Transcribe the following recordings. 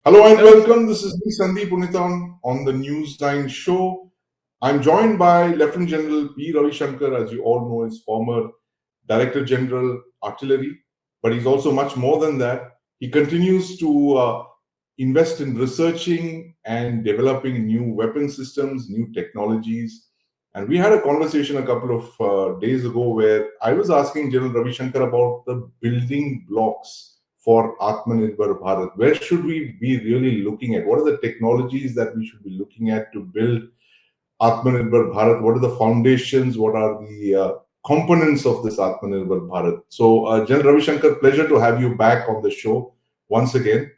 Hello and welcome. This is me, Sandeep Unnithan, on the News9 show. I'm joined by Lieutenant General P. Ravi Shankar, as you all know, is former Director General Artillery, but he's also much more than that. He continues to invest in researching and developing new weapon systems, new technologies. And we had a conversation a couple of days ago where I was asking General Ravi Shankar about the building blocks for Atmanirbhar Bharat. Where should we be really looking at? What are the technologies that we should be looking at to build Atmanirbhar Bharat? What are the foundations? What are the components of this Atmanirbhar Bharat? So, General Ravi Shankar, pleasure to have you back on the show once again.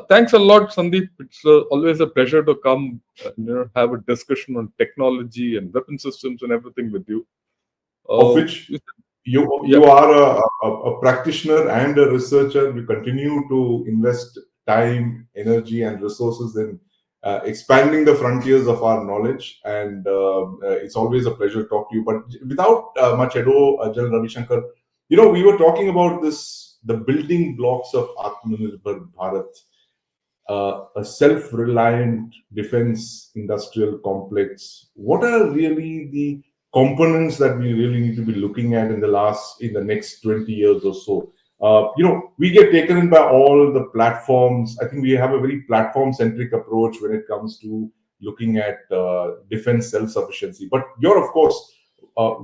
Thanks a lot, Sandeep. It's always a pleasure to come and have a discussion on technology and weapon systems and everything with you. Of which You you yeah, are a practitioner and a researcher. You continue to invest time, energy, and resources in expanding the frontiers of our knowledge. And it's always a pleasure to talk to you. But without much ado, General Ravi Shankar, we were talking about the building blocks of Atmanirbhar Bharat, a self-reliant defense industrial complex. What are really the components that we really need to be looking at in the next 20 years or so? We get taken in by all the platforms. I think we have a very platform-centric approach when it comes to looking at defense self-sufficiency. But you're, of course,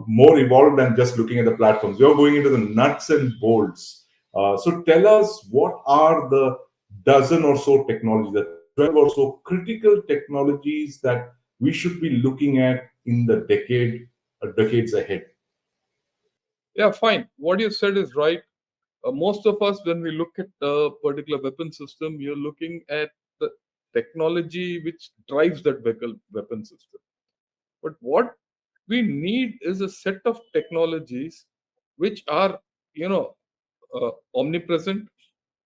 more evolved than just looking at the platforms. You're going into the nuts and bolts. So tell us, what are the dozen or so technologies, the 12 or so critical technologies that we should be looking at in the decades ahead? yeah, fine. What you said is right. Most of us, when we look at a particular weapon system, you're looking at the technology which drives that weapon system. But what we need is a set of technologies which are, you know, omnipresent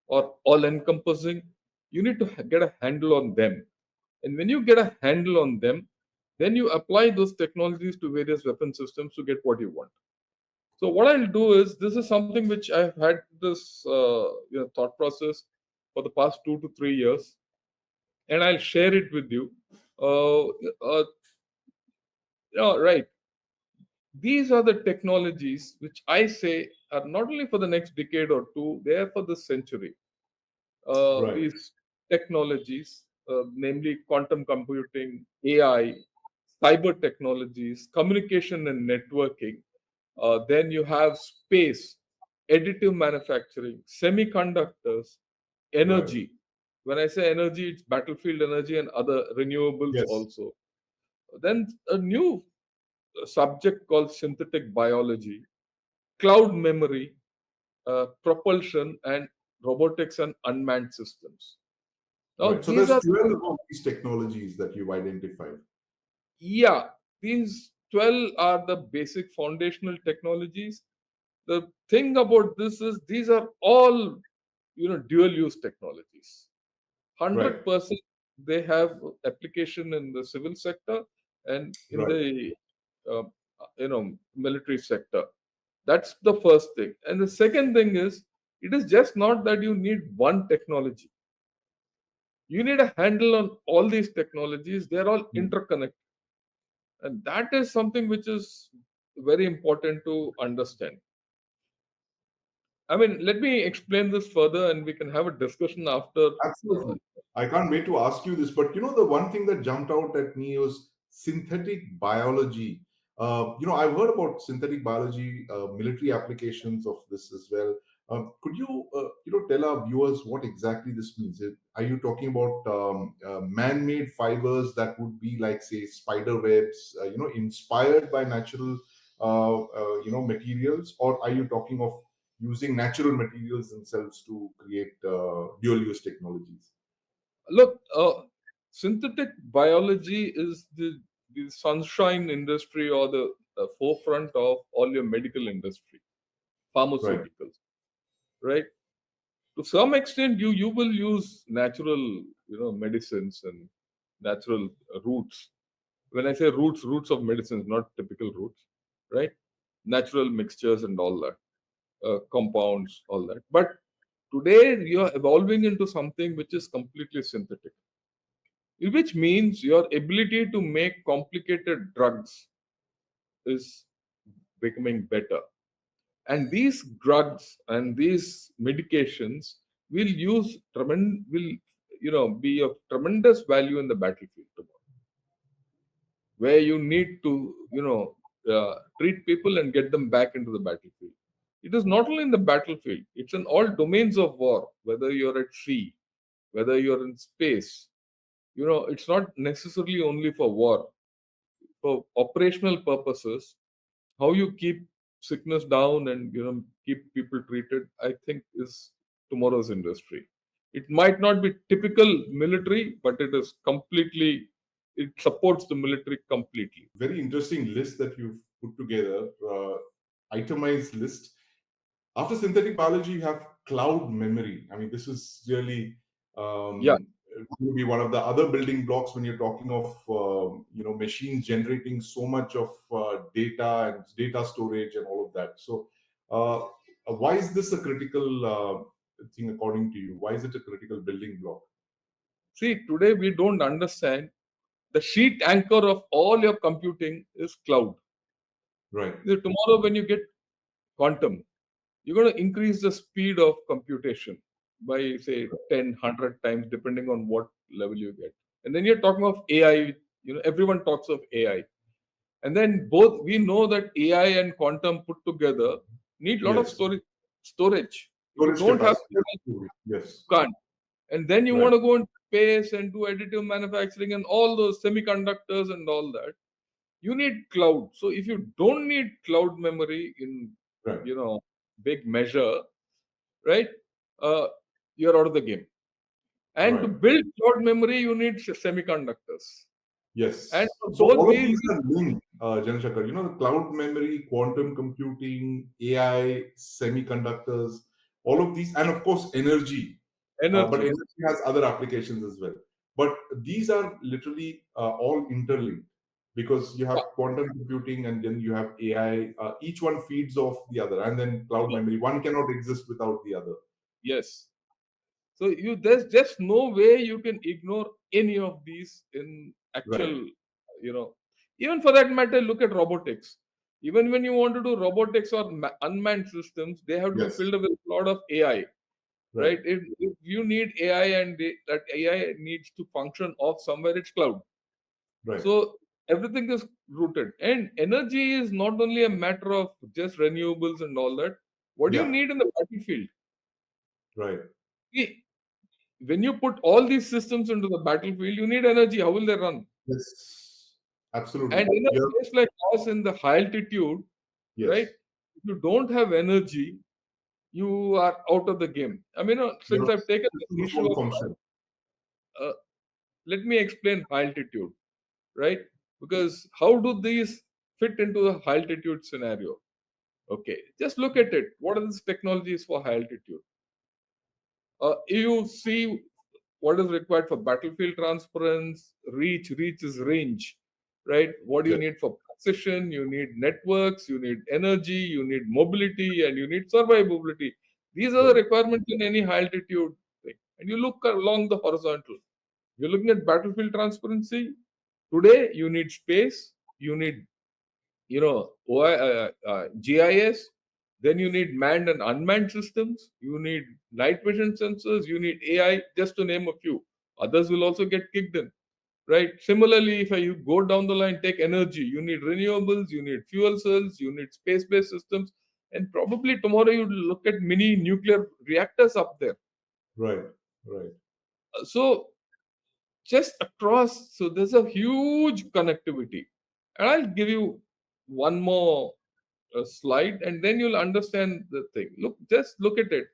or all encompassing. You need to get a handle on them. And when you get a handle on them, then you apply those technologies to various weapon systems to get what you want. So what I'll do is, this is something which I've had this thought process for the past 2 to 3 years, and I'll share it with you. Uh, right. These are the technologies which I say are not only for the next decade or two; they are for the century. Right. These technologies, namely quantum computing, AI, cyber technologies, communication and networking. Then you have space, additive manufacturing, semiconductors, Right. energy. When I say energy, it's battlefield energy and other renewables Yes. also. Then a new subject called synthetic biology, cloud memory, propulsion, and robotics and unmanned systems. Now, Right. So these there's are 12 of these technologies that you've identified. Yeah, these 12 are the basic foundational technologies. The thing about this is these are all, dual use technologies. Right. 100% they have application in the civil sector and in Right. the uh, military sector. That's the first thing. And the second thing is, it is just not that you need one technology. You need a handle on all these technologies. They're all Hmm. interconnected. And that is something which is very important to understand. I mean, let me explain this further and we can have a discussion after. Absolutely. I can't wait to ask you this, but the one thing that jumped out at me was synthetic biology. I've heard about synthetic biology, military applications of this as well. Could you, tell our viewers what exactly this means? Are you talking about man-made fibers that would be like, say, spider webs, inspired by natural, materials, or are you talking of using natural materials themselves to create dual-use technologies? Look, synthetic biology is the sunshine industry or the forefront of all your medical industry, Right, pharmaceuticals, right? To some extent, you will use natural, medicines and natural roots. When I say roots, roots of medicines, not typical roots, right? Natural mixtures and all that, compounds, all that. But Today, you're evolving into something which is completely synthetic, which means your ability to make complicated drugs is becoming better. And these drugs and these medications will be of tremendous value in the battlefield tomorrow, where you need to treat people and get them back into the battlefield. It is not only in the battlefield; it's in all domains of war. Whether you're at sea, whether you're in space, it's not necessarily only for war. For operational purposes, how you keep sickness down and keep people treated, I think, is tomorrow's industry. It might not be typical military, but it supports the military completely. Very interesting list that you've put together, itemized list. After synthetic biology, you have cloud memory. I mean, this is really Yeah. going to be one of the other building blocks when you're talking of machines generating so much of data and data storage and all of that. So, why is this a critical thing according to you? Why is it a critical building block? See, today we don't understand the sheet anchor of all your computing is cloud. Right. Tomorrow, when you get quantum, you're going to increase the speed of computation by, say, 10, 100 times, depending on what level you get. And then you're talking of AI. Everyone talks of AI. And then both, we know that AI and quantum put together need a lot of Yes. storage. If you Storage don't have capacity. AI, Yes. you can't. And then you Right. want to go into space and do additive manufacturing and all those semiconductors and all that. You need cloud. So if you don't need cloud memory in Right. big measure, right? Uh, you're out of the game. And to Right. build cloud memory, you need semiconductors. And Yes. for So both all of these, these are linked, Janashakar. The cloud memory, quantum computing, AI, semiconductors, all of these, and of course energy. But energy. energy has other applications as well. But these are literally all interlinked because you have quantum computing and then you have AI. Each one feeds off the other, and then cloud memory. One cannot exist without the other. Yes. So there's just no way you can ignore any of these in Right. actual, even for that matter, look at robotics. Even when you want to do robotics or unmanned systems, they have to be Yes. filled with a lot of AI, Right. right? If you need AI and that AI needs to function off somewhere, it's cloud. Right. So everything is rooted. And energy is not only a matter of just renewables and all that. What do you Yeah. need in the battlefield? Right. See, when you put all these systems into the battlefield, you need energy. How will they run? Yes. Absolutely. And in a Yeah. place like us in the high altitude, right? Yes. If you don't have energy, you are out of the game. I mean, since Your I've taken the systems issue won't of, function. uh, let me explain high altitude, right? Because how do these fit into the high altitude scenario? Okay, just look at it. What are these technologies for high altitude? You see what is required for battlefield transference, reach is range, right? What do you Yes. need for precision? You need networks, you need energy, you need mobility, and you need survivability. These are the Right. requirements in any high altitude thing. And you look along the horizontal. You're looking at battlefield transparency. Today, you need space, you need GIS. Then you need manned and unmanned systems. You need night vision sensors. You need AI, just to name a few. Others will also get kicked in, right? Similarly, if you go down the line, take energy. You need renewables. You need fuel cells. You need space-based systems. And probably tomorrow you look at mini nuclear reactors up there. Right. Right. So just across, so there's a huge connectivity. And I'll give you one more slide, and then you'll understand the thing. Just look at it.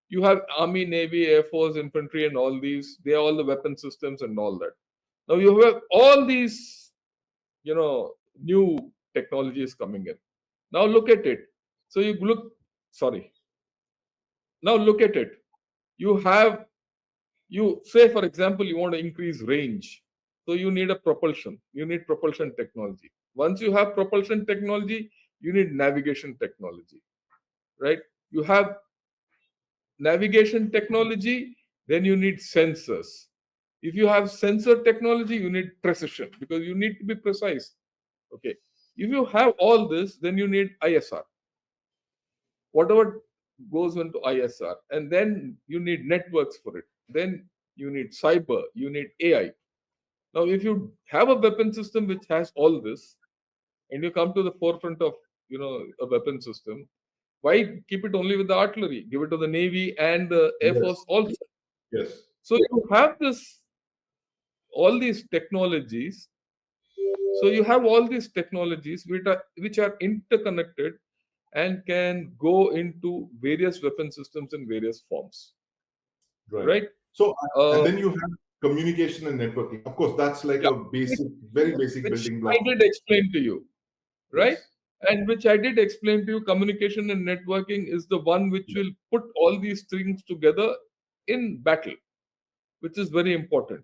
You have army, navy, air force, infantry, and all these. They are all the weapon systems and all that. Now you have all these, new technologies coming in. Now look at it. So you look. Sorry. Now look at it. You have you say, for example, you want to increase range. So you need a propulsion. You need propulsion technology. Once you have propulsion technology, you need navigation technology, right? You have navigation technology, then you need sensors. If you have sensor technology, you need precision because you need to be precise. Okay. If you have all this, then you need ISR. Whatever goes into ISR, and then you need networks for it. Then you need cyber, you need AI. Now, if you have a weapon system which has all this, and you come to the forefront of a weapon system, why keep it only with the artillery? Give it to the Navy and the Air Force Yes. also. Yes. So you have all these technologies. So you have all these technologies which are interconnected and can go into various weapon systems in various forms, Right. right? So, and Uh, then you have communication and networking. Of course, that's like yeah, a basic, very basic which building I block. did explain to you, right? Yes. And which I did explain to you, communication and networking is the one which will put all these things together in battle, which is very important.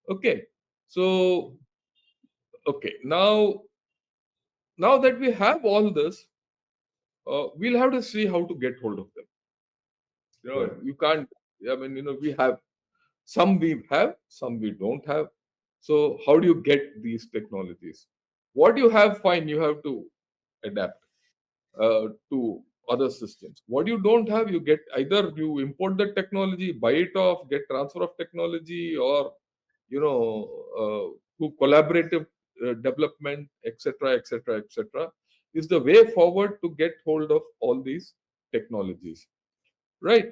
Okay. So, okay, now that we have all this, we'll have to see how to get hold of them. Right. You can't. I mean, we have some, some we don't have. So, how do you get these technologies? What you have, fine, you have to adapt to other systems. What you don't have, you get either you import the technology, buy it off, get transfer of technology, or to collaborative development, etc., etc., etc., is the way forward to get hold of all these technologies, right?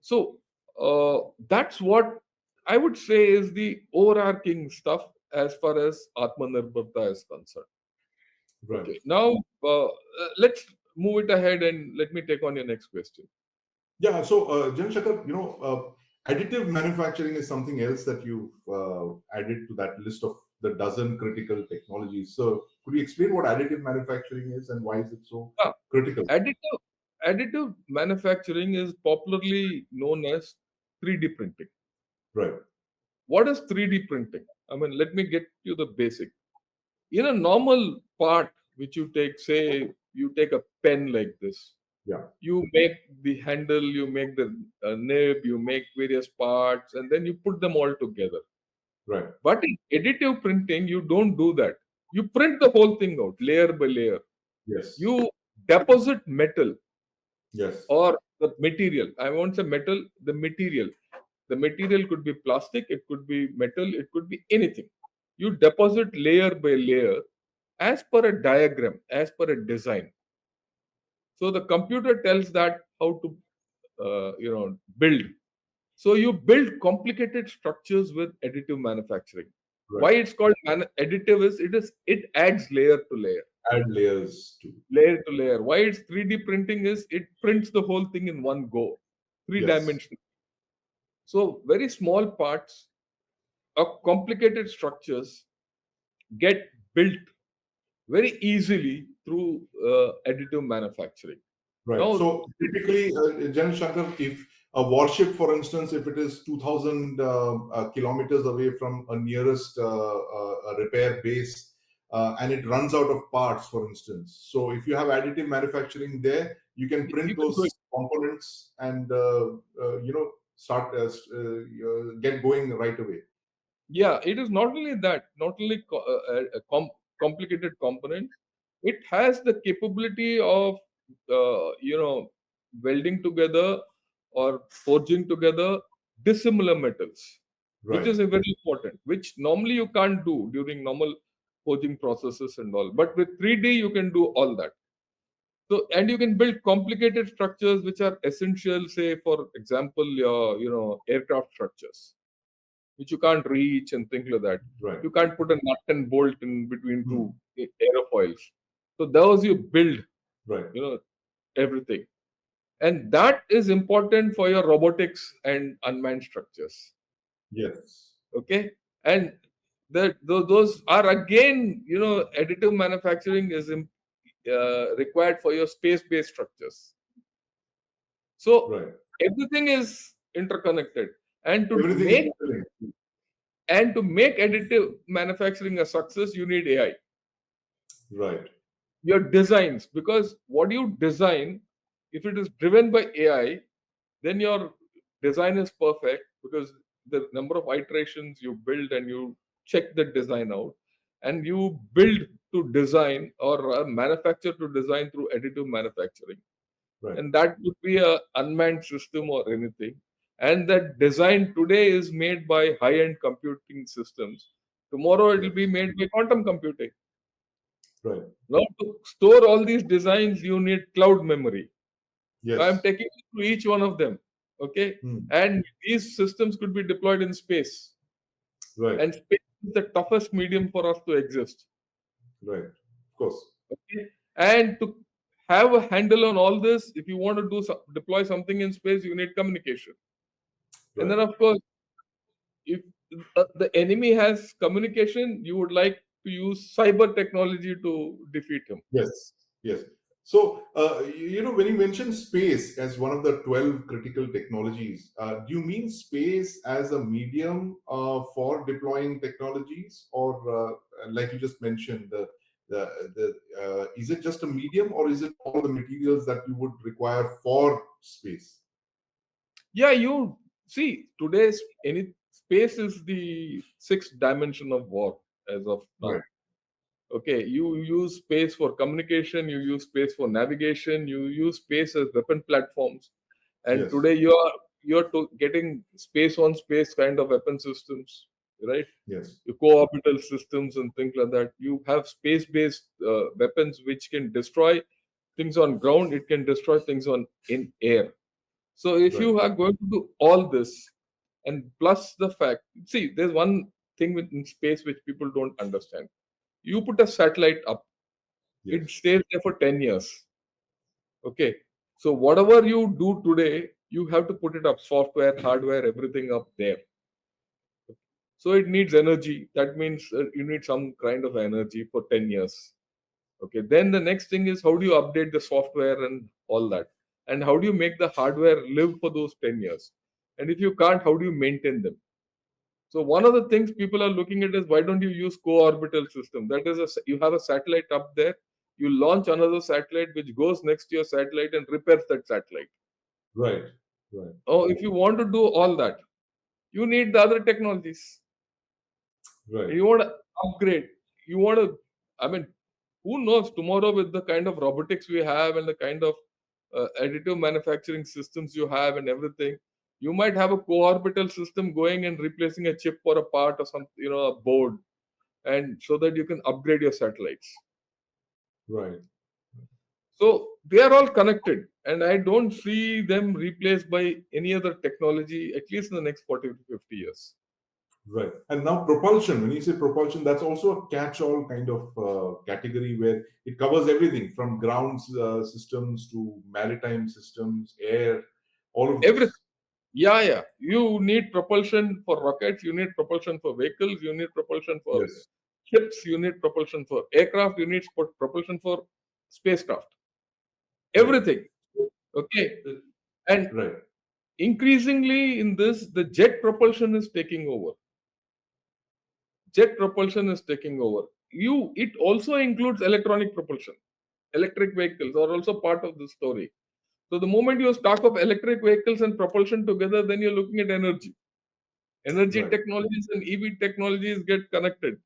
So that's what I would say is the overarching stuff as far as Atmanirbharta is concerned. Right. Okay, now let's move it ahead and let me take on your next question. Yeah. So, Jan Shakar, additive manufacturing is something else that you've added to that list of the dozen critical technologies. So, could you explain what additive manufacturing is and why is it so Ah, critical? additive manufacturing is popularly known as 3D printing. Right. What is 3D printing? I mean, let me get you the basic. In a normal part, which you take, say, you take a pen like this, Yeah. you make the handle, you make the nib, you make various parts, and then you put them all together. Right. But in additive printing, you don't do that. You print the whole thing out, layer by layer. Yes. You deposit metal Yes. or the material. I won't say metal, the material. The material could be plastic, it could be metal, it could be anything. You deposit layer by layer as per a diagram, as per a design. So the computer tells that how to, build. So you build complicated structures with additive manufacturing. Why Right. it's called additive is it adds layer to layer, Add layers to. layer to layer. Why it's 3D printing is it prints the whole thing in one go, three Yes. dimensional. So very small parts of complicated structures get built very easily through additive manufacturing. Right. Now, So typically, Jan Shankar, if a warship, for instance, if it is 2,000 kilometers away from a nearest repair base and it runs out of parts, for instance, so if you have additive manufacturing there, you can you print can do it. those components and start get going right away. Yeah, it is not only that, not only complicated components, it has the capability of welding together or forging together dissimilar metals, which Right. is a very important, which normally you can't do during normal forging processes and all. But with 3D, you can do all that. So, and you can build complicated structures which are essential, say, for example, your aircraft structures which you can't reach and things like that. Right. You can't put a nut and bolt in between Hmm. two aerofoils. So those you build, Right. everything. And that is important for your robotics and unmanned structures. Yes. Okay. And those are again, additive manufacturing is required for your space-based structures. So Right. everything is interconnected. And to Everything is make interlinked. and to make additive manufacturing a success, you need AI. Right. Your designs, because what you design, if it is driven by AI, then your design is perfect because the number of iterations you build and you check the design out, and you build to design or manufacture to design through additive manufacturing, right. and that would be a unmanned system or anything. And that design today is made by high-end computing systems. Tomorrow it will be Yes, made by quantum computing. right. Now to store all these designs, you need cloud memory. So I'm Yes. taking you through each one of them. Okay. Hmm. And these systems could be deployed in space. Right, And space is the toughest medium for us to exist. right. Of course. Okay. And to have a handle on all this, if you want to deploy something in space, you need communication. And Right. then, of course, if the enemy has communication, you would like to use cyber technology to defeat him. Yes, yes. So, when you mention space as one of the 12 critical technologies, do you mean space as a medium for deploying technologies, or like you just mentioned, is it just a medium, or is it all the materials that you would require for space? Yeah, you see, today's any space is the sixth dimension of war as of Right. now. Okay, you use space for communication, you use space for navigation, you use space as weapon platforms, and Yes. today getting space on space kind of weapon systems, right? Yes. Your co-orbital systems and things like that. You have space-based weapons which can destroy things on ground. It can destroy things on in air. So if Right. you are going to do all this, and plus the fact, see, there's one thing in space which people don't understand. You put a satellite up, it Yes. stays there for 10 years. Okay. So whatever you do today, you have to put it up, software, hardware, everything up there. So it needs energy. That means you need some kind of energy for 10 years. Okay. Then the next thing is, how do you update the software and all that? And how do you make the hardware live for those 10 years? And if you can't, how do you maintain them? So one of the things people are looking at is, why don't you use co-orbital system? That is, you have a satellite up there, you launch another satellite which goes next to your satellite and repairs that satellite. Right. Right. Oh, if you want to do all that, you need the other technologies. Right. You want to upgrade. You want to, I mean, who knows tomorrow with the kind of robotics we have and the kind of additive manufacturing systems you have and everything, you might have a co-orbital system going and replacing a chip or a part or some, a board, and so that you can upgrade your satellites. Right. So they are all connected, and I don't see them replaced by any other technology, at least in the next 40 to 50 years. Right. And now propulsion, when you say propulsion, that's also a catch-all kind of category where it covers everything from ground systems to maritime systems, air, all of Everything. this. Yeah, yeah. You need propulsion for rockets, you need propulsion for vehicles, you need propulsion for Yes. ships, you need propulsion for aircraft, you need propulsion for spacecraft. Right. Everything. Okay. Uh, And Right. increasingly in this, the jet propulsion is taking over. Jet propulsion is taking over. It also includes electronic propulsion. Electric vehicles are also part of the story. So the moment you talk of electric vehicles and propulsion together, then you're looking at energy. Energy Right. technologies and EV technologies get connected.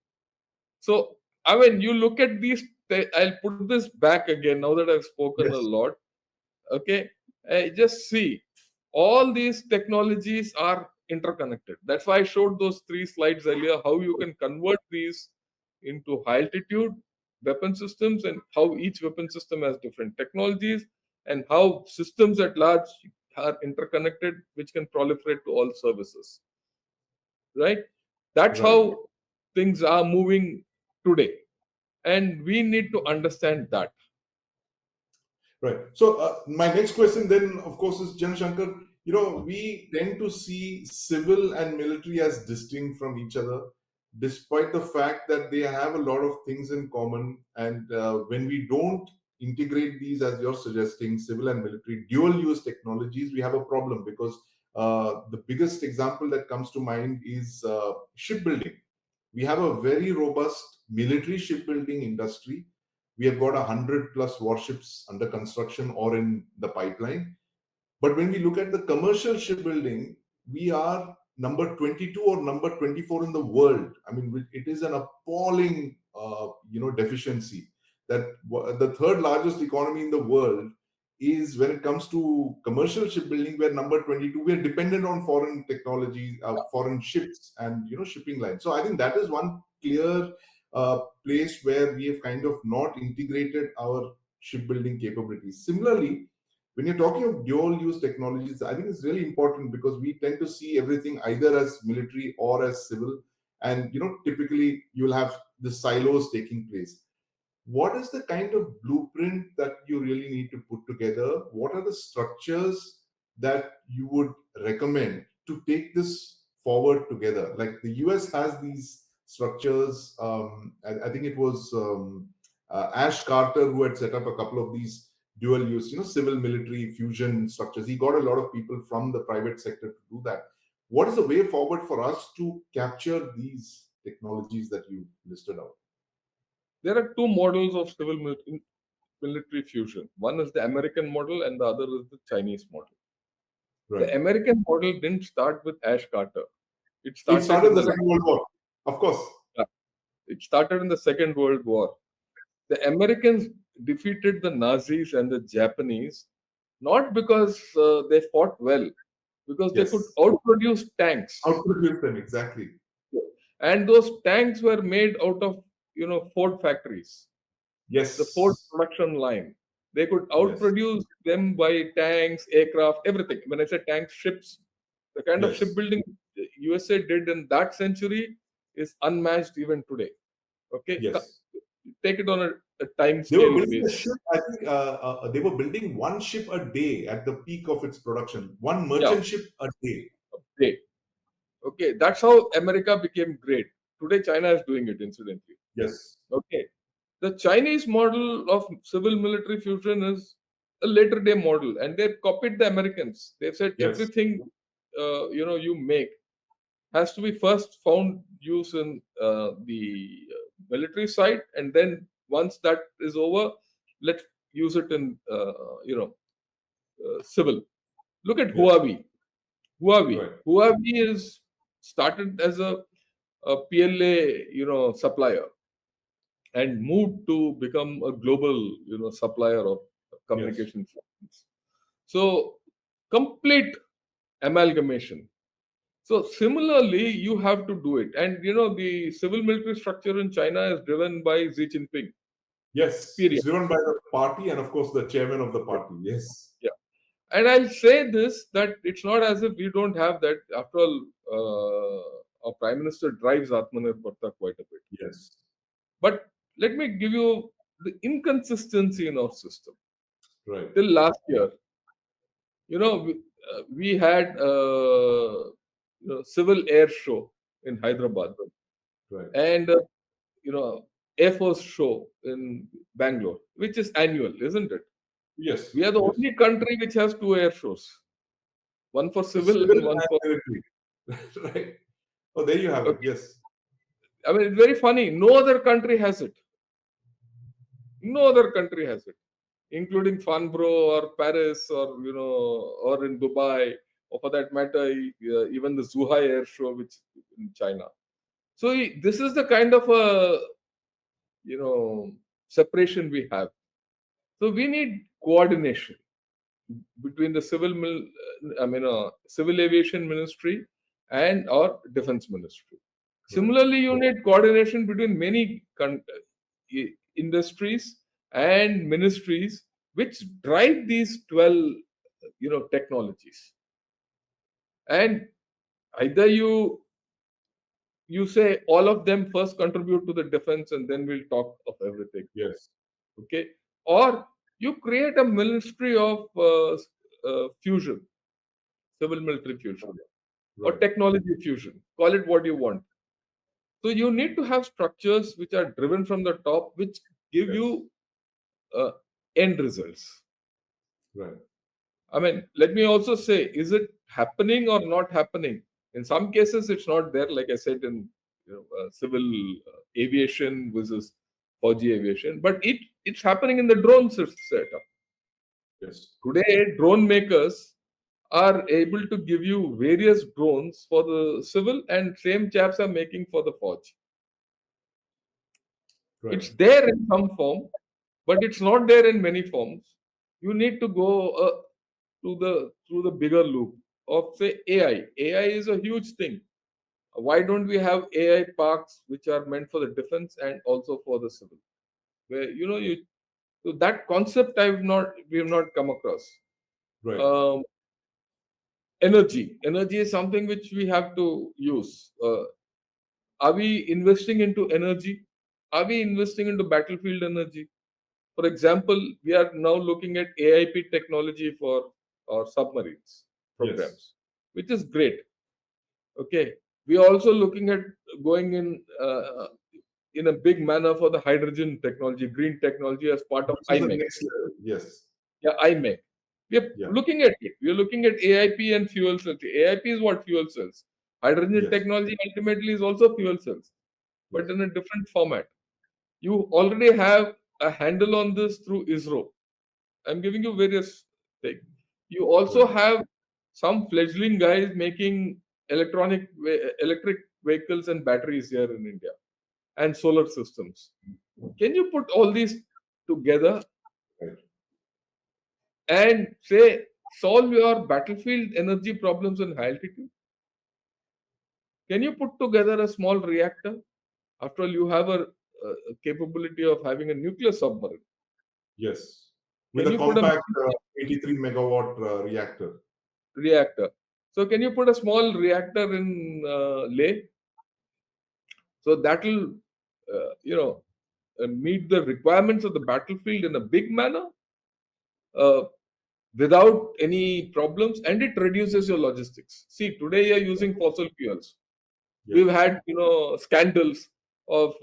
So, I mean, you look at these, I'll put this back again now that I've spoken a Yes. lot. Okay. Just see, all these technologies are interconnected. That's why I showed those three slides earlier, how you can convert these into high altitude weapon systems, and how each weapon system has different technologies, and how systems at large are interconnected, which can proliferate to all services, right? That's Right. how things are moving today, and we need to understand that. Right. So my next question then, of course, is Jan Shankar. We tend to see civil and military as distinct from each other, despite the fact that they have a lot of things in common. And when we don't integrate these, as you're suggesting, civil and military dual-use technologies, we have a problem because the biggest example that comes to mind is shipbuilding. We have a very robust military shipbuilding industry. We have got 100 plus warships under construction or in the pipeline. But when we look at the commercial shipbuilding, we are number 22 or number 24 in the world. I mean, it is an appalling, deficiency that the third largest economy in the world is when it comes to commercial shipbuilding. We're number 22. We are dependent on foreign technology, foreign ships, and shipping lines. So I think that is one clear place where we have kind of not integrated our shipbuilding capabilities. Similarly, when you're talking of dual use technologies, I think it's really important because we tend to see everything either as military or as civil. And typically you'll have the silos taking place. What is the kind of blueprint that you really need to put together? What are the structures that you would recommend to take this forward together? Like the US has these structures. I think it was Ash Carter who had set up a couple of these dual use, civil military fusion structures. He got a lot of people from the private sector to do that. What is the way forward for us to capture these technologies that you listed out? There are two models of military fusion. One is the American model, and the other is the Chinese model. Right. The American model didn't start with Ash Carter. It started in the Second World War, of course. It started in the Second World War. The Americans defeated the Nazis and the Japanese not because they fought well, because they could outproduce tanks. Outproduce them, exactly. And those tanks were made out of Ford factories. Yes. The Ford production line. They could outproduce them by tanks, aircraft, everything. When I say tanks, ships, the kind of shipbuilding USA did in that century is unmatched even today. Okay. Yes. Take it on a time scale basis. Ship, I think they were building one ship a day at the peak of its production. One merchant ship a day. Okay, that's how America became great. Today, China is doing it, incidentally. Yes. Okay. The Chinese model of civil military fusion is a later day model, and they've copied the Americans. They've said everything you make has to be first found use in the military side, and then once that is over, let's use it in civil. Look at Huawei. Huawei is started as a PLA supplier and moved to become a global supplier of communication systems. So complete amalgamation. So similarly, you have to do it. And the civil military structure in China is driven by Xi Jinping. Yes. It's driven by the party and of course the chairman of the party. Yes. Yeah. And I'll say this, that it's not as if we don't have that. After all, our Prime Minister drives Atmanirbharta quite a bit. Yes. But let me give you the inconsistency in our system. Right. Till last year, we had civil air show in Hyderabad, right, and Air Force show in Bangalore, which is annual, isn't it? Yes. We are the only country which has two air shows, one for civil and one for military. Right. Oh, there you have it. Yes. I mean, it's very funny. No other country has it. No other country has it, including Farnborough or Paris or or in Dubai, or for that matter, even the Zhuhai Air Show, which in China. So this is the kind of a separation we have. So we need coordination between the civil aviation ministry and our defense ministry. Similarly, you need coordination between many industries and ministries which drive these 12 technologies. And either you say all of them first contribute to the defense and then we'll talk of everything. Yes. Okay. Or you create a ministry of fusion, civil military fusion, or technology fusion. Call it what you want. So you need to have structures which are driven from the top, which give you end results. Right. I mean, let me also say, is it happening or not happening? In some cases, it's not there. Like I said, in civil aviation versus 4G aviation, but it's happening in the drone setup. Yes. Today, drone makers are able to give you various drones for the civil, and same chaps are making for the forge. Right. It's there in some form, but it's not there in many forms. You need to go through the bigger loop of say AI. AI is a huge thing. Why don't we have AI parks which are meant for the defense and also for the civil? Where you so that concept we have not come across. Right. Um, energy is something which we have to use. Are we investing into energy? Are we investing into battlefield energy? For example, we are now looking at AIP technology for our submarines Yes. programs, which is great. Okay, we are also looking at going in a big manner for the hydrogen technology, green technology as part of Which is the IMEC. next level. Yes. Yeah, IMEC. We are Yeah. looking at it. We are looking at AIP and fuel cells. AIP is what fuel cells. Hydrogen Yes. technology ultimately is also fuel cells, but Yes. in a different format. You already have a handle on this through ISRO. I'm giving you various things. You also Right. have some fledgling guys making electric vehicles and batteries here in India and solar systems. Can you put all these together Right. and say solve your battlefield energy problems in high altitude? Can you put together a small reactor? After all, you have a capability of having a nuclear submarine. Yes. With Can a you put a compact 83 megawatt reactor. reactor? So can you put a small reactor in Leh? So that will, meet the requirements of the battlefield in a big manner uh, without any problems, and it reduces your logistics. See, today you're using fossil fuels. We've Yes. had scandals of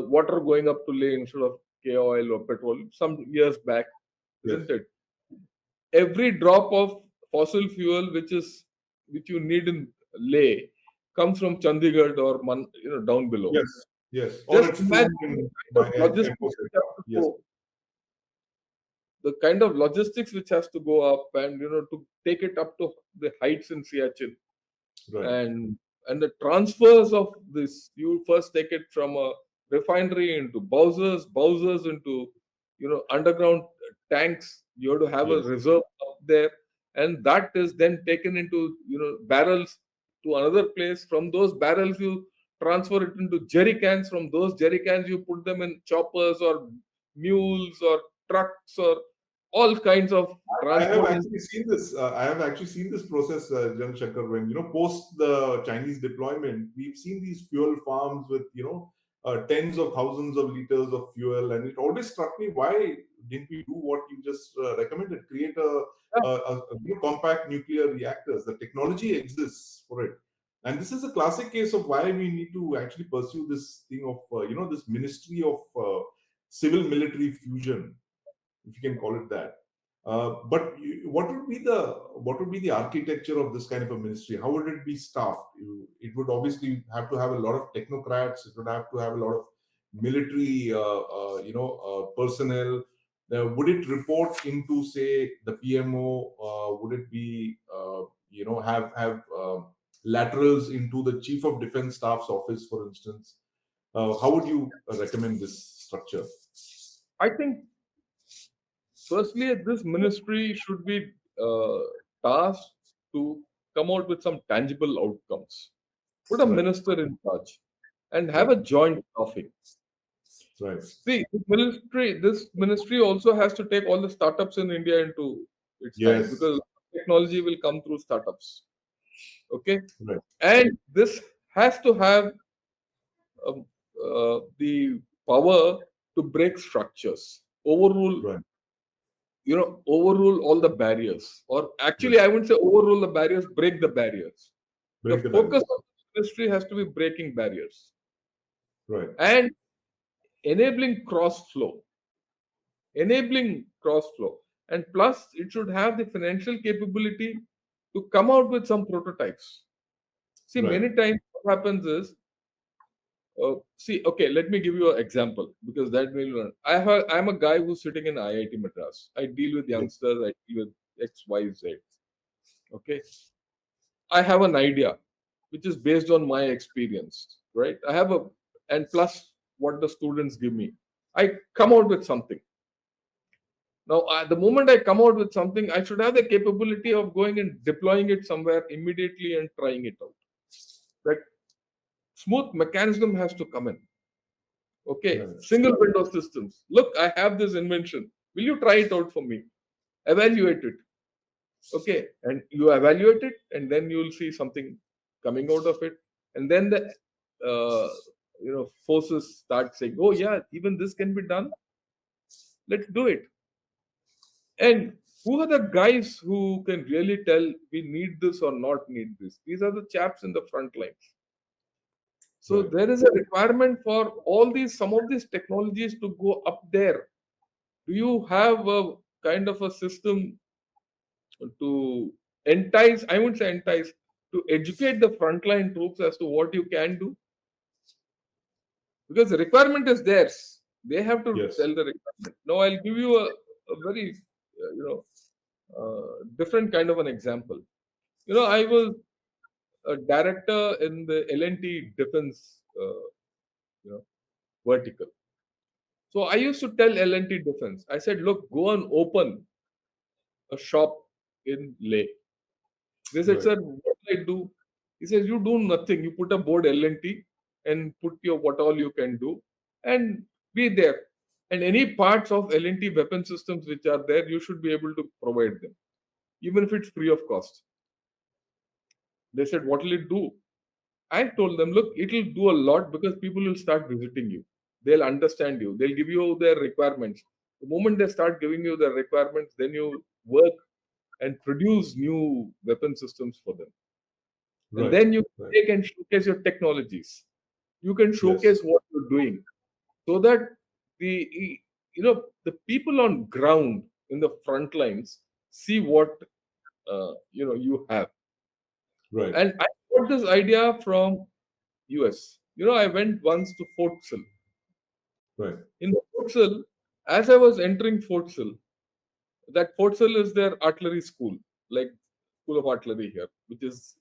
water going up to Leh instead of K oil or petrol some years back, Yes. isn't it? Every drop of fossil fuel which you need in Leh comes from Chandigarh or down below. Yes. Yes. Or Just it's imagine flown the in kind by of logistics airport which have aircraft. to Yes. go, the kind of logistics which has to go up, and to take it up to the heights in Siachen, Right. and the transfers of this. You first take it from a refinery into Bowsers into underground tanks. You have to have a Yes. reserve up there, and that is then taken into barrels to another place. From those barrels you transfer it into jerry cans. From those jerry cans you put them in choppers or mules or trucks or all kinds of I have transport. actually seen this. I have actually seen this process, Jan Shankar. When post the Chinese deployment, we've seen these fuel farms with tens of thousands of liters of fuel, and it always struck me, why didn't we do what you just recommended? Create a compact nuclear reactors. The technology exists for it, and this is a classic case of why we need to actually pursue this thing of this ministry of civil military fusion, if you can call it that. What would be the architecture of this kind of a ministry? How would it be staffed? It would obviously have to have a lot of technocrats. It would have to have a lot of military, personnel. Would it report into, say, the PMO? Would it be, have laterals into the Chief of Defense Staff's office, for instance? How would you recommend this structure? I think firstly, this ministry should be tasked to come out with some tangible outcomes. Put a Right, minister in charge and have right, a joint offing. right. See, this ministry also has to take all the startups in India into its hands, Yes, because technology will come through startups. Okay, right, and this has to have um, the power to break structures, right. overrule all the barriers, or Right. actually I wouldn't say overrule the barriers, break the barriers. The Break the focus barriers. of the ministry has to be breaking barriers Right, and enabling cross flow, and plus it should have the financial capability to come out with some prototypes. See, right. many times what happens is, okay, let me give you an example, because that will learn. I'm a guy who's sitting in IIT Madras. I deal with Yes, youngsters, I deal with X, Y, Z. Okay, I have an idea which is based on my experience, right? I have a, and plus what the students give me. I come out with something. Now, the moment I come out with something, I should have the capability of going and deploying it somewhere immediately and trying it out. That smooth mechanism has to come in. Okay, Right. single window systems. Look, I have this invention. Will you try it out for me? Evaluate it. Okay, and you evaluate it, and then you will see something coming out of it, and then the forces start saying, "Oh yeah, even this can be done. Let's do it." And who are the guys who can really tell we need this or not need this? These are the chaps in the front lines. So Right. there is a requirement for all these, some of these technologies to go up there. Do you have a kind of a system to entice, I wouldn't say entice, to educate the frontline troops as to what you can do? Because the requirement is theirs. They have to Yes. tell the requirement. Now, I'll give you a very, different kind of an example. I was a director in the L&T defense, vertical. So I used to tell L&T defense, I said, look, go and open a shop in Leh. They said, Right. sir, what do I do? He says, you do nothing. You put a board L&T and put your what all you can do and be there. And any parts of L&T weapon systems which are there, you should be able to provide them, even if it's free of cost. They said, what will it do? I told them, look, it'll do a lot because people will start visiting you. They'll understand you. They'll give you their requirements. The moment they start giving you their requirements, then you work and produce new weapon systems for them. And Right. then you Right. take and showcase your technologies. You can Yes. showcase what you're doing so that the people on ground in the front lines see what you have. Right. And I got this idea from US. I went once to Fort Sill. Right. In Fort Sill, as I was entering Fort Sill, that Fort Sill is their artillery school, like School of Artillery here, which is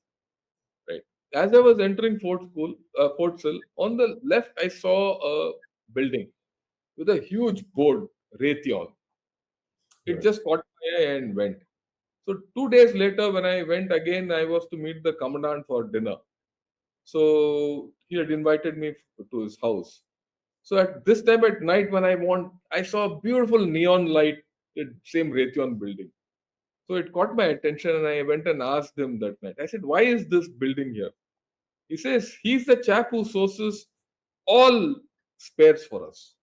right. As I was entering Fort Sill, on the left I saw a building with a huge board, Raytheon. It Right. just caught my eye and went. So 2 days later, when I went again, I was to meet the commandant for dinner. So he had invited me to his house. So at this time at night, when I saw a beautiful neon light, the same Raytheon building. So it caught my attention, and I went and asked him that night. I said, "Why is this building here?" He says he's the chap who sources all spares for us.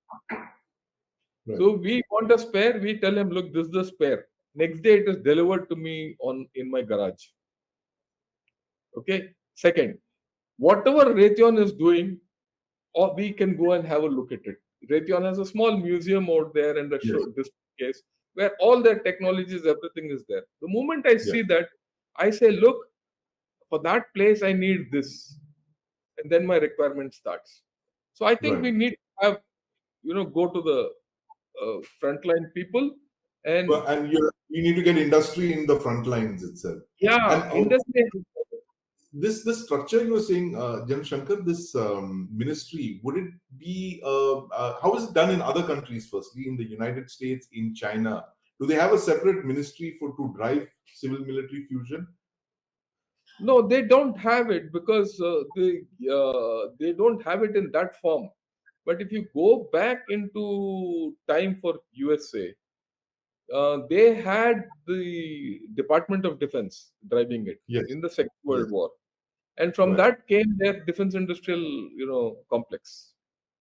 Right. So we want a spare, we tell him, look, this is the spare. Next day it is delivered to me in my garage. Okay. Second, whatever Raytheon is doing, or we can go and have a look at it. Raytheon has a small museum out there and a Yes. show display case where all their technologies, everything is there. The moment I Yeah. see that, I say, look, for that place I need this, and then my requirement starts. So I think Right. we need to have, go to the frontline people, and Well, and you need to get industry in the front lines itself. And yeah, industry. this structure you were saying, Jan Shankar, this ministry, would it be how is it done in other countries? Firstly, in the United States, in China, do they have a separate ministry to drive civil military fusion? No, they don't have it because they don't have it in that form. But if you go back into time for USA, they had the Department of Defense driving it Yes. in the Second Yes. World War, and from Right. that came their defense industrial, complex.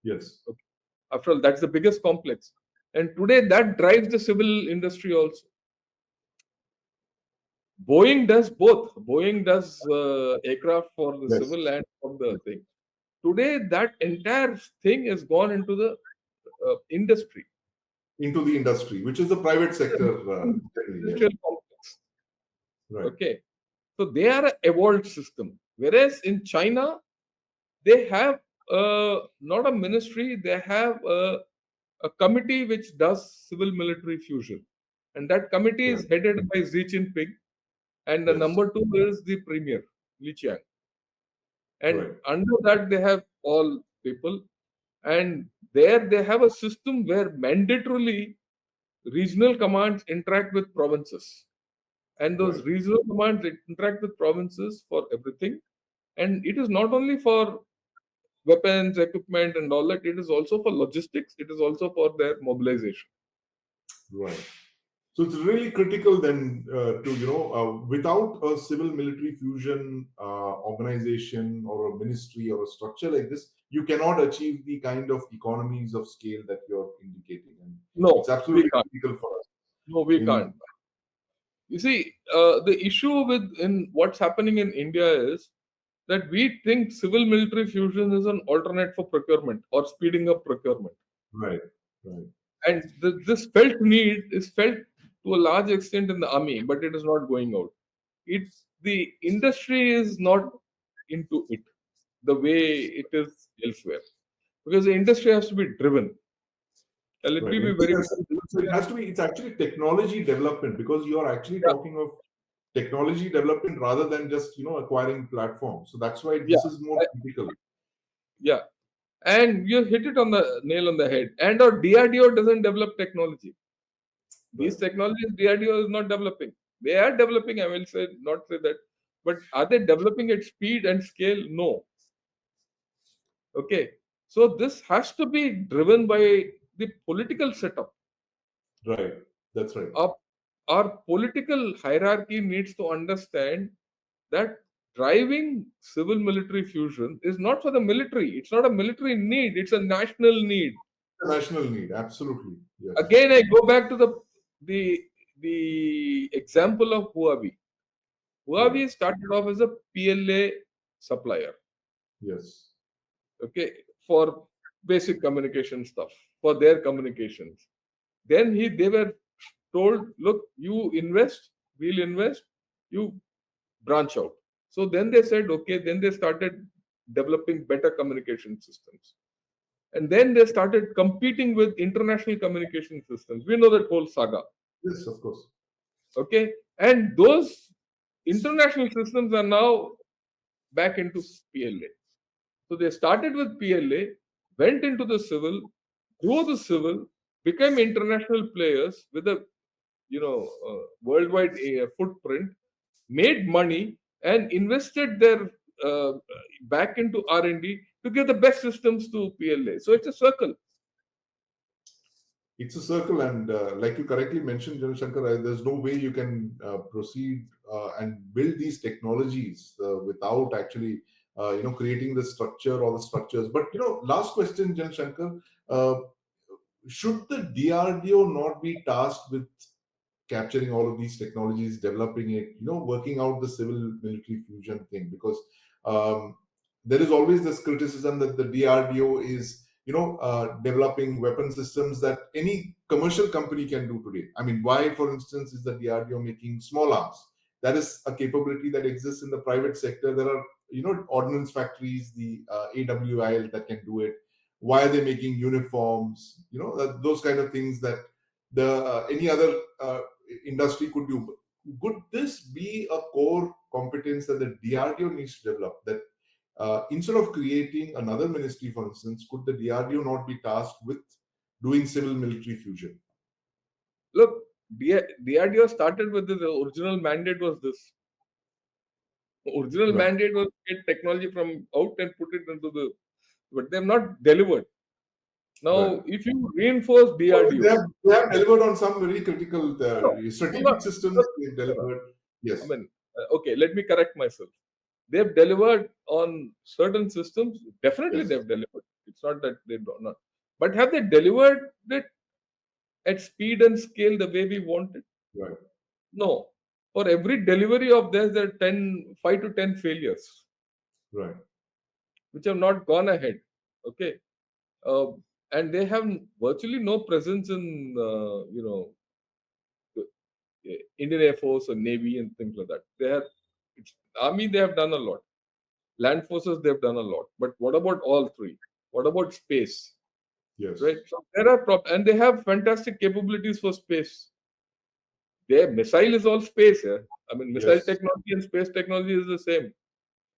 Yes. Okay. After all, that's the biggest complex, and today that drives the civil industry also. Boeing does both. Boeing does aircraft for the Yes. civil and for the thing. Today, that entire thing has gone into the industry. Into the industry, which is the private sector generally. Yeah. Industrial complex. Right. Okay. So they are an evolved system. Whereas in China, they have not a ministry, they have a committee which does civil military fusion. And that committee Right. is headed by Xi Jinping. and the Yes. number 2 is the premier, Li Qiang. And Right. under that, they have all people, and there they have a system where mandatorily regional commands interact with provinces, and those Right. regional commands interact with provinces for everything. And it is not only for weapons, equipment, and all that, it is also for logistics, it is also for their mobilization. Right. So it's really critical then to, without a civil military fusion organization or a ministry or a structure like this, you cannot achieve the kind of economies of scale that you're indicating. And it's No, we absolutely can't. critical for us. No, we In can't. You see, the issue with in what's happening in India is that we think civil military fusion is an alternate for procurement or speeding up procurement. right, right, And this felt need is felt to a large extent in the army, but it is not going out. It's the industry is not into it the way it is elsewhere, because the industry has to be driven. Let right. me be And very so it has to be. It's actually technology development because you are actually yeah, talking of technology development rather than just acquiring platforms. So that's why yeah, this is more I- critical. yeah. And you hit it on the nail on the head. And our DRDO doesn't develop technology. These Right. technologies DRDO is not developing. They are developing, I will say, not say that. But are they developing at speed and scale? No. Okay. So this has to be driven by the political setup. Right. That's right. Our, our political hierarchy needs to understand that driving civil military fusion is not for the military. It's not a military need, it's a national need. The national need. Absolutely. Yes. Again, I go back to the the example of Huawei. Right. Huawei started off as a PLA supplier, Yes. okay, for basic communication stuff, for their communications. Then they were told, look, you invest, we'll invest, you branch out. So then they said, okay, then they started developing better communication systems. And then they started competing with international communication systems. We know that whole saga. Yes, of course. Okay. And those international systems are now back into PLA. So they started with PLA, went into the civil, grew the civil, became international players with a worldwide footprint, made money, and invested their uh, back into R&D to give the best systems to PLA. So it's a circle. It's a circle, and like you correctly mentioned, General Shankar, there's no way you can proceed and build these technologies without actually, creating the structure or the structures. But last question, General Shankar, uh, should the DRDO not be tasked with capturing all of these technologies, developing it, working out the civil military fusion thing? Because there is always this criticism that the DRDO is, developing weapon systems that any commercial company can do today. I mean, why, for instance, is the DRDO making small arms? That is a capability that exists in the private sector. There are, ordnance factories, the AWIL that can do it. Why are they making uniforms? Those kind of things that the any other industry could do. Could this be a core competence that the DRDO needs to develop? That instead of creating another ministry, for instance, could the DRDO not be tasked with doing civil military fusion? Look, DRDO started with this. The original mandate was this. The original Right. mandate was get technology from out and put it into the, but they have not delivered. Right. Now, if you reinforce Oh, DRDO, they have delivered on some very critical no, I'm not, strategic no, systems. They've no, no. delivered. I Yes. mean, okay, let me correct myself. They've delivered on certain systems. Definitely, Yes. they've delivered. It's not that they do not. But have they delivered it at speed and scale the way we want it? Right. No. For every delivery of theirs, there are 5 to 10 failures, Right. which have not gone ahead. Okay. Uh, and they have virtually no presence in, Indian Air Force or Navy and things like that. Army, they have done a lot. Land forces, they've done a lot. But what about all three? What about space? Yes. Right? So there are and they have fantastic capabilities for space. their missile is all space. Yeah? I mean, missile Yes. technology and space technology is the same,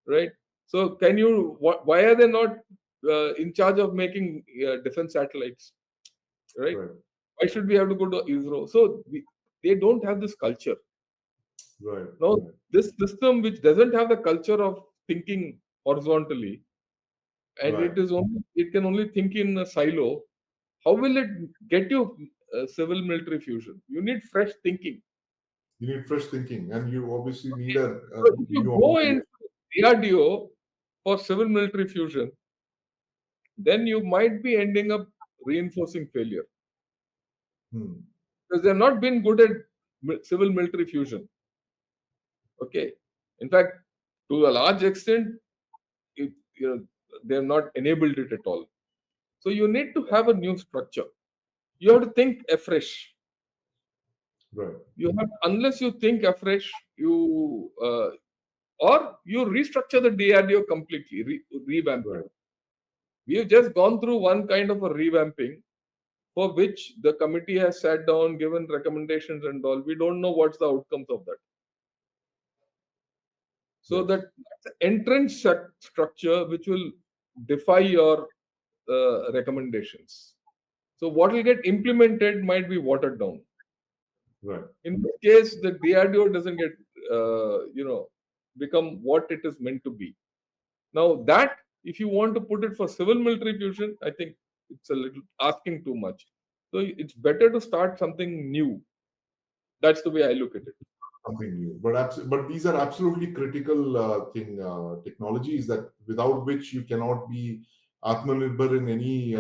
right? So, can you? Why are they not in charge of making defense satellites, right? Right. Why should we have to go to ISRO? So, they don't have this culture. Right. Now, Right. this system which doesn't have the culture of thinking horizontally, and Right. it can only think in a silo. How will it get you civil military fusion? You need fresh thinking. You need fresh thinking, and you obviously need Okay. a So if you new go approach. into DRDO for civil military fusion, then you might be ending up reinforcing failure Hmm. because they've not been good at civil military fusion. Okay. In fact, to a large extent, it, you know, they have not enabled it at all. So you need to have a new structure. You have to think afresh. Right. You have, unless you think afresh, or you restructure the DRDO completely, revamp it. Right. We have just gone through one kind of a revamping for which the committee has sat down, given recommendations and all. We don't know what's the outcomes of that. So Yes. that's an entrenched structure which will defy your recommendations. So what will get implemented might be watered down. Right. In this case, the DRDO doesn't get, become what it is meant to be. Now that, if you want to put it for civil military fusion, I think it's a little asking too much. So it's better to start something new. That's the way I look at it. Something new, but but these are absolutely critical technologies that without which you cannot be Atmanirbhar in any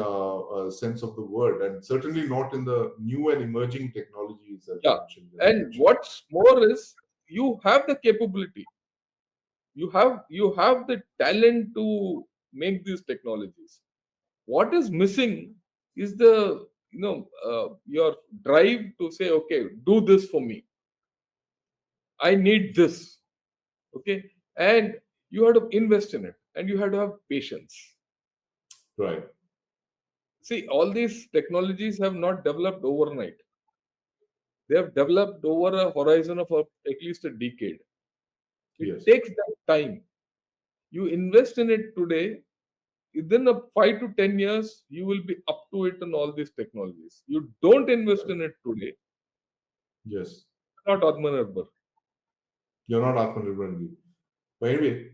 sense of the word, and certainly not in the new and emerging technologies as you Yeah. mentioned in the And future. what's more is you have the capability. You have the talent to make these technologies. What is missing is the your drive to say, okay, do this for me. I need this. Okay. And you have to invest in it and you have to have patience. Right. See, all these technologies have not developed overnight. They have developed over a horizon of at least a decade. It Yes. takes that time. You invest in it today, within a 5 to 10 years, you will be up to it in all these technologies. You don't invest in it today, Yes. not Atmanirbhar. You're not Atmanirbhar. But anyway,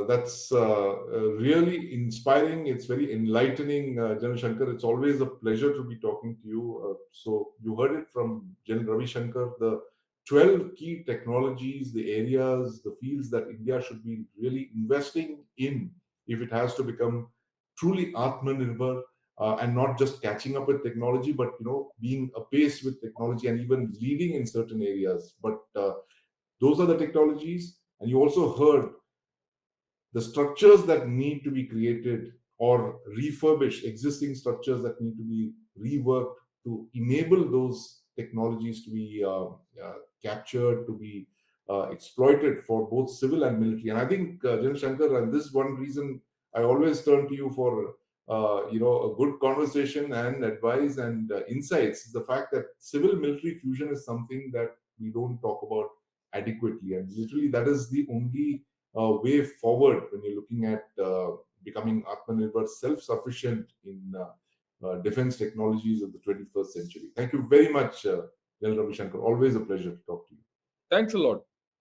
that's really inspiring. It's very enlightening, General Shankar. It's always a pleasure to be talking to you. So you heard it from General Ravi Shankar, the 12 key technologies, the areas, the fields that India should be really investing in if it has to become truly Atmanirbhar, and not just catching up with technology, but being apace with technology and even leading in certain areas. But those are the technologies. And you also heard the structures that need to be created or refurbished, existing structures that need to be reworked to enable those technologies to be captured, to be exploited for both civil and military. And I think, Jan Shankar, and this is one reason I always turn to you for a good conversation and advice and insights, is the fact that civil military fusion is something that we don't talk about adequately, and literally that is the only way forward when you're looking at becoming Atmanirbhar, self-sufficient in defense technologies of the 21st century. Thank you very much, General Ravi Shankar. Always a pleasure to talk to you. Thanks a lot.